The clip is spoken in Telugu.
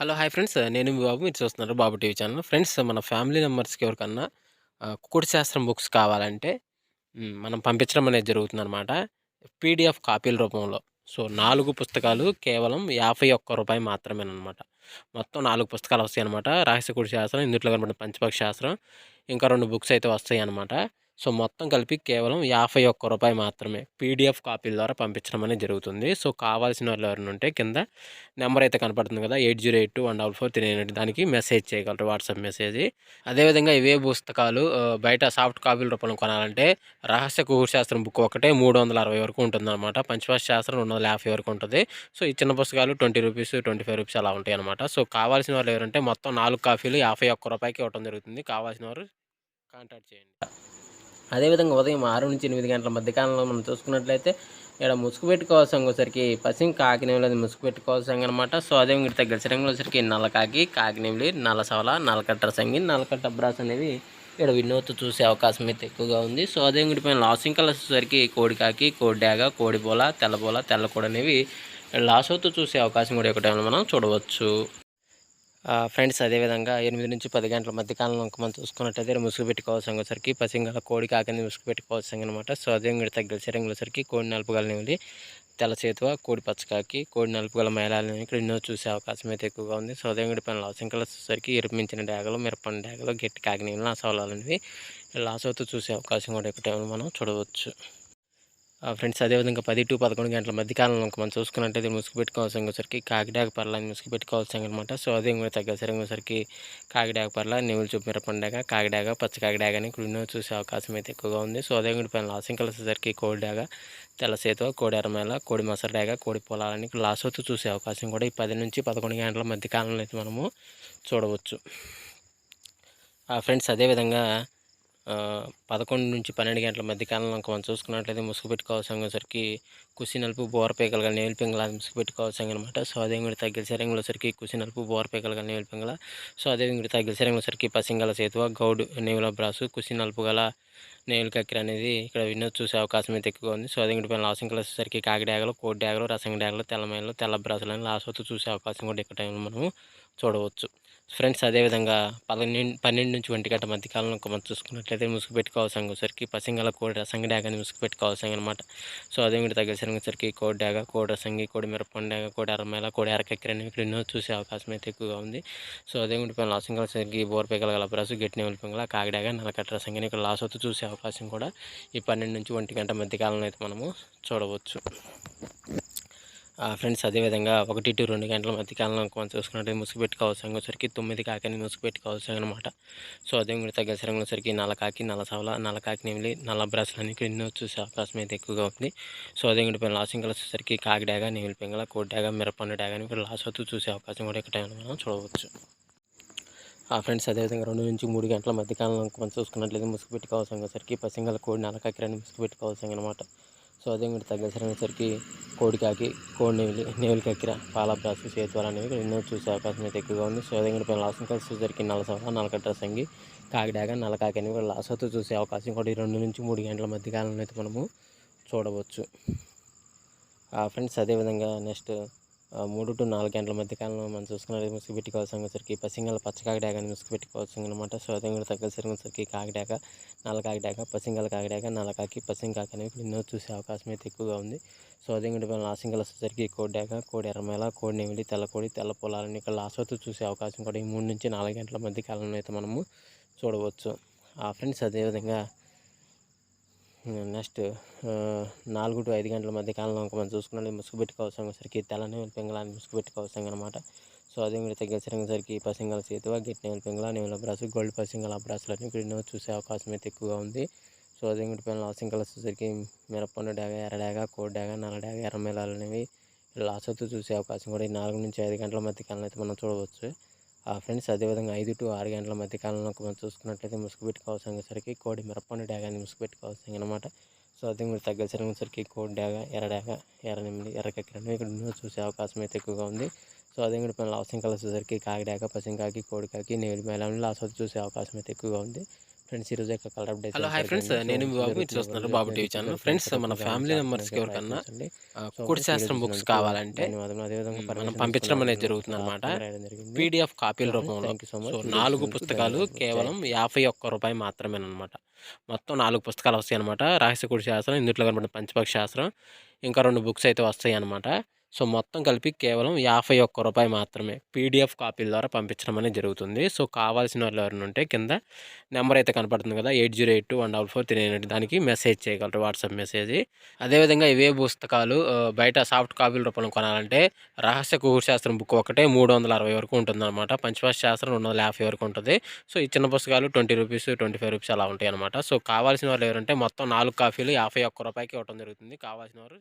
హలో! Hi friends. నేను మీ బాబు. మీరు చూస్తున్నారు బాబు టీవీ ఛానల్. ఫ్రెండ్స్ మన ఫ్యామిలీ మెంబర్స్‌కి ఎవరికన్నా కుకుడు శాస్త్రం బుక్స్ కావాలంటే మనం పంపించడం అనేది జరుగుతుందనమాట. పీడీఎఫ్ కాపీల రూపంలో. సో, 4 పుస్తకాలు కేవలం రూ. 51 మాత్రమేననమాట. మొత్తం 4 పుస్తకాలు వస్తాయనమాట. రహస్య కుడి శాస్త్రం, ఇందుట్లో కనపడిన పంచపక్ష శాస్త్రం, ఇంకా 2 బుక్స్ అయితే వస్తాయనమాట. సో, మొత్తం కలిపి కేవలం రూ. 51 మాత్రమే. పీడీఎఫ్ కాపీల ద్వారా పంపించడం అనేది జరుగుతుంది. సో, కావాల్సిన వాళ్ళు ఎవరైనా ఉంటే కింద నెంబర్ అయితే కనపడుతుంది కదా! 8082144398 దానికి మెసేజ్ చేయగలరు. WhatsApp message. అదేవిధంగా ఇవే పుస్తకాలు బయట సాఫ్ట్ కాపీల రూపంలో కొనాలంటే రహస్య కుహుడు శాస్త్రం బుక్ ఒకటే 360 వరకు ఉంటుందన్నమాట. పంచభాష శాస్త్రం 250 వరకు ఉంటది. సో, ఈ చిన్న పుస్తకాలు రూ. 20, రూ. 25 అలా ఉంటాయన్నమాట. సో, కావాల్సిన వాళ్ళు ఎవరంటే మొత్తం 4 కాపీలు రూ. 51కి ఇవ్వటం జరుగుతుంది. కావాల్సిన వారు కాంటాక్ట్ చేయండి. అదేవిధంగా ఉదయం 6-8 గంటల మధ్య కాలంలో మనం చూసుకున్నట్లయితే ఇక్కడ ముసుగుపెట్టుకోవాలి సంగోసరికి పశ్చిమ కాకినేమిలి అది ముసుగుపెట్టుకోవాలి సంగ అనమాట. సో, అదే ఇంకటి దగ్గర శ్రీరంగంలో సరికి నల్లకాకి, కాకినేమిలి, నల్లసవల, నల్లకట్ట సంగి, నల్లకట్ట బ్రాస్ అనేవి ఇక్కడ వినోద్ చూసే అవకాశం అయితే ఎక్కువగా ఉంది. సో, అదే ఇంకటి పైన లాసింగ్ కలర్స్ వచ్చేసరికి కోడికాకి, కోడిడాగ, కోడిబోల, తెల్లబోల, తెల్లకోడ అనేవి లాస్ అవుతూ చూసే అవకాశం కూడా ఒక టైంలో మనం చూడవచ్చు. ఫ్రెండ్స్ అదేవిధంగా 8-10 గంటల మధ్య కాలంలో మనం చూసుకున్నట్టయితే ముసుగు పెట్టుకోవాల్సిన వచ్చరికి పసింగల కోడి కాకని ముసుగు పెట్టుకోవాల్సిన అనమాట. సో, అదే ఇంకటి తగ్గల శరీరంలో సరికి కోడి నలుపుగలనివి తెల్ల చేతువ, కోడి పచ్చకాకి, కోడి నలుపుగల మేళాలని ఇక్కడ ఎన్నో చూసే అవకాశం అయితే ఎక్కువగా ఉంది. సో, అదే ఇంకటి పైన లాసింగ్ కలర్స్ వచ్చేసరికి ఎరుపించిన డాగలు, మిరపండి డాగలు, గట్టి కాకినీళ్ళు, అసవలాలనేవి లాస్ అవుతూ చూసే అవకాశం కూడా ఎక్కువ టైంలో మనం చూడవచ్చు. ఫ్రెండ్స్ అదేవిధంగా 10-11 గంటల మధ్య కాలంలో మనం చూసుకున్నట్టయితే ముసుగు పెట్టుకోవాల్సిన వచ్చరికి కాకిడాక పర్ల ముసుగు పెట్టుకోవాల్సిన అనమాట. సో, అదే ఇంకా తగ్గ సరికి కాకిడాక పర్ల నెవులు చూపు మిరపండాక కాకిడాక పచ్చ కాకిడాక అని ఇక్కడ ఎన్నో చూసే అవకాశం అయితే ఎక్కువగా ఉంది. సో, అదే ఇంకటి పైన లాసింగ్ కలిసేసరికి కోడిడాక, తెల్ల సేతువ, కోడి ఎర్రమేల, కోడి మసరడాక, కోడి పొలాలని లాస్ అవుతూ చూసే అవకాశం కూడా ఈ 10-11 గంటల మధ్య కాలంలో అయితే మనము చూడవచ్చు. ఫ్రెండ్స్ అదేవిధంగా 11-12 గంటల మధ్య కాలంలో మనం చూసుకున్నట్లయితే ముసుగు పెట్టుకోవాల్సిన సరికి కుసి నలుపు బోరపేకలు కానీ నేల పింగళ ముసుగు పెట్టుకోవాల్సిన అనమాట. సో, అదే ఇంకటి తగ్గిన శరీరంలో సరికి కుసి నలుపు బోరపేకలు కానీ నేల పింగళ. సో, అదే ఇంకటి తగ్గిన శరీరంలో సరికి పసింగల సేతువ, గౌడు నేవుల బ్రాసు, కుసి నలుపు గల నేవుల కక్కిర అనేది ఇక్కడ వినోద్ చూసే అవకాశం అయితే ఎక్కువగా ఉంది. సో, అదే ఇంకటి పైన లాసింగ్ వచ్చేసరికి కాకి డాగలు, కోడి డాగలు, రసంగ డాగలు, తెల్లమైలు, తెల్ల బ్రాసులు అని లాస్ అవుతూ చూసే అవకాశం కూడా ఇక్కడ టైంలో మనము చూడవచ్చు. ఫ్రెండ్స్ అదేవిధంగా 12-1 గంట మధ్య కాలంలో మనం చూసుకున్నట్లయితే ముసుగు పెట్టుకోవాల్సిన వచ్చరికి పసింగల కోడి రసంగి డాగని ముసుగు పెట్టుకోవాల్సిన అనమాట. సో, అదే ఇంకటి తగ్గసరికి కోడి డాగ, కోడి రసంగి, కోడి మిరపండి డాగ, కోడి అరమేల, కోడి అరకెక్కర అనేవి ఇక్కడ ఎన్నో చూసే అవకాశం అయితే ఎక్కువగా ఉంది. సో, అదే ఇంకటి పైన లాసింగ్ వచ్చరికి బోర్పేకల గలపరాసు, గట్టి నెమలి పింగళ, కాకిడాగ, నల్లకట్ట రసంగిని ఇక్కడ లాస్ అవుతూ చూసే అవకాశం కూడా ఈ 12-1 గంట మధ్య కాలంలో అయితే మనము చూడవచ్చు. ఫ్రెండ్స్ అదేవిధంగా 1-2 గంటల మధ్య కాలంలో మనం చూసుకున్నట్టు ముసుగు పెట్టుకోవాల్సిన వచ్చరికి 9 కాకని ముసుగు పెట్టుకోవాల్సిన అనమాట. సో, అదే ఇంకటి తగ్గ శరంలో సరికి నల్లకాకి, నల్లసవల, నల్లకాకి నెమిలి, నల్ల బ్రాసులు అని ఎన్నో చూసే అవకాశం అయితే ఎక్కువగా ఉంది. సో, అదే ఇంకటి పైన లాసింగ్ కలర్స్ వచ్చేసరికి కాకి డాగ, నెమిలి పింగళ, కోడి డాగ, మిరపండు డాగ అని ఇక్కడ లాస్ అవుతూ చూసే అవకాశం కూడా ఇక్కడ టైంలో మనం చూడవచ్చు. ఫ్రెండ్స్ అదేవిధంగా 2-3 గంటల మధ్య కాలంలో మనం చూసుకున్నట్లయితే ముసుగు పెట్టుకోవాల్సిన వచ్చరికి పసింగల కోడి నల్లకాకిరని ముసుగు పెట్టుకోవాల్సిన అనమాట. సో, అదే ఇంకటి తగ్గసరికి కోడికాకి, కోడి నెమిలి కక్కిర, పాల బ్రాసు, సేతువాలు అనేవి ఇక్కడ ఎన్నో చూసే అవకాశం అయితే ఎక్కువగా ఉంది. సో, అదే ఇంకటి పైన లాసింగ్ కలిసి వచ్చేసరికి నల్లసవల, నల్లకట్ట సంగి, కాకిడాక, నల్లకాకి అనేవి లాస్ అవుతూ చూసే అవకాశం కూడా ఈ 2-3 గంటల మధ్య కాలంలో అయితే మనము చూడవచ్చు. ఫ్రెండ్స్ అదేవిధంగా నెక్స్ట్ 3-4 గంటల మధ్య కాలంలో మనం చూసుకున్నట్లయితే ముసుగు పెట్టుకోవాల్సిన వచ్చరికి పసింగల పచ్చ కాకిడాకని ముసుగు పెట్టుకోవాల్సిన అనమాట. సో, అదే కూడా తగ్గ సరికి కాకిడాక, నల్ల కాకిడాక, పసింగల కాకిడాక, నల్లకాకి, పసింగాకి అనేవి ఇక్కడ ఎన్నో చూసే అవకాశం అయితే ఎక్కువగా ఉంది. సో, అదే కూడా లాసింగల్ వచ్చేసరికి కోడి డాక, కోడి ఎర్రమేల, కోడి నెమిలి, తెల్లకోడి, తెల్ల పొలాలని ఇక్కడ లాస్ అవుతూ చూసే అవకాశం కూడా ఈ 3-4 గంటల మధ్య కాలంలో అయితే మనము చూడవచ్చు. ఫ్రెండ్స్ అదేవిధంగా నెక్స్ట్ 4-5 గంటల మధ్య కాలంలో మనం చూసుకున్నట్లయితే ముసుగు పెట్టుకోవాల్సిన సరికి తెల్ల నెమలి పింగళాన్ని ముసుగు పెట్టుకోవాల్సిన అనమాట. సో, అదే కూడా తగ్గ సరికి పసింగల చేతువ, గట్టి నెమలి పింగళ, నెమల బ్రాసు, గోల్డ్ పసింగల బ్రాసులు అన్ని ఇక్కడ ఎన్నో చూసే అవకాశం అయితే ఎక్కువగా ఉంది. సో, అదే కూడా పైన లాసింగ్ కలర్స్ వచ్చేసరికి మిరపండు డాగ, ఎర్ర డాగ, కోడి డాగ, నల్ల డాగ, ఎర్రమేళాలు అనేవి లాస్ అవుతూ చూసే అవకాశం కూడా ఈ 4-5 గంటల మధ్య కాలంలో అయితే మనం చూడవచ్చు. ఫ్రెండ్స్ అదేవిధంగా 5-6 గంటల మధ్య కాలంలో మనం చూసుకున్నట్లయితే ముసుగు పెట్టుకోవాల్సిన సరికి కోడి మిరపండు డాగాని ముసుగు పెట్టుకోవాల్సిన అనమాట. సో, అదే మీరు తగ్గ సరికి కోడి డాగ, ఎర్ర డాగ, ఎర్ర నెమిలి, ఎర్ర కక్కిరని ఇక్కడ ఎన్నో చూసే అవకాశం అయితే ఎక్కువగా ఉంది. సో, అదే కూడా పైన లాసింగ్ కలర్స్ వచ్చేసరికి కాకిడాక, పసింకాకి, కోడికాకి, నెమిలి మేళాన్ని లాస్ అవుతూ చూసే అవకాశం అయితే ఎక్కువగా ఉంది. ఫ్రెండ్స్ ఈరోజు యొక్క colour updates hello hi friends, ఏంటంటే సో నేను మీ బాబు, మీరు జరుగుతున్న చూస్తున్నారు పనులు బాబు ఎప్పుడైతే టీవీ ఛానల్. చూసారు ఫ్రెండ్స్, మన కొంచెం ఫ్యామిలీ మెంబర్స్కి సహకరించడానికి ఎవరికన్నా ప్రయత్నించండి. సో కుడి ఫ్రెండ్స్ వీడియో శాస్త్రం బుక్స్ చూసినందుకు కావాలంటే ధన్యవాదాలు. అదేవిధంగా మనం పర్మిషన్ తీసుకున్న పంపించడం అనేది వాళ్ళకి జరుగుతుందన్నమాట. ఆప్షన్ రాయడం జరిగింది. పీడిఎఫ్ సో కాపీల ఫ్రెండ్స్ రూపంలో. Thank you so so much. Video 4 చూసినందుకు పుస్తకాలు ధన్యవాదాలు. జై కేవలం హింద్. ₹51 మాత్రమేనమాట. మొత్తం 4 పుస్తకాలు వస్తాయన్నమాట. రహస్య కుడి శాస్త్రం, ఇందులో కనబడిన పంచపక్ష శాస్త్రం, ఇంకా 2 బుక్స్ అయితే వస్తాయన్నమాట. సో మొత్తం కలిపి కేవలం ₹51 మాత్రమే పీడిఎఫ్ కాపీల ద్వారా పంపించడం అనేది జరుగుతుంది. సో కావాల్సిన వాళ్ళు ఎవరైనా ఉంటే కింద నెంబర్ అయితే కనపడుతుంది కదా, 8082144398, దానికి మెసేజ్ చేయగలరు, వాట్సాప్ మెసేజ్. అదేవిధంగా ఇవే పుస్తకాలు బయట సాఫ్ట్ కాపీల రూపంలో కొనాలంటే రహస్య కుహు శాస్త్రం బుక్ ఒకటే 360 వరకు ఉంటుందన్నమాట. పంచభాష శాస్త్రం 250 వరకు ఉంటుంది. సో ఈ చిన్న పుస్తకాలు ₹20, ₹25 అలా ఉంటాయి అనమాట. సో కావాల్సిన వాళ్ళు ఎవరంటే మొత్తం 4 కాపీలు ₹51కి ఇవ్వడం జరుగుతుంది. కావాల్సిన వారు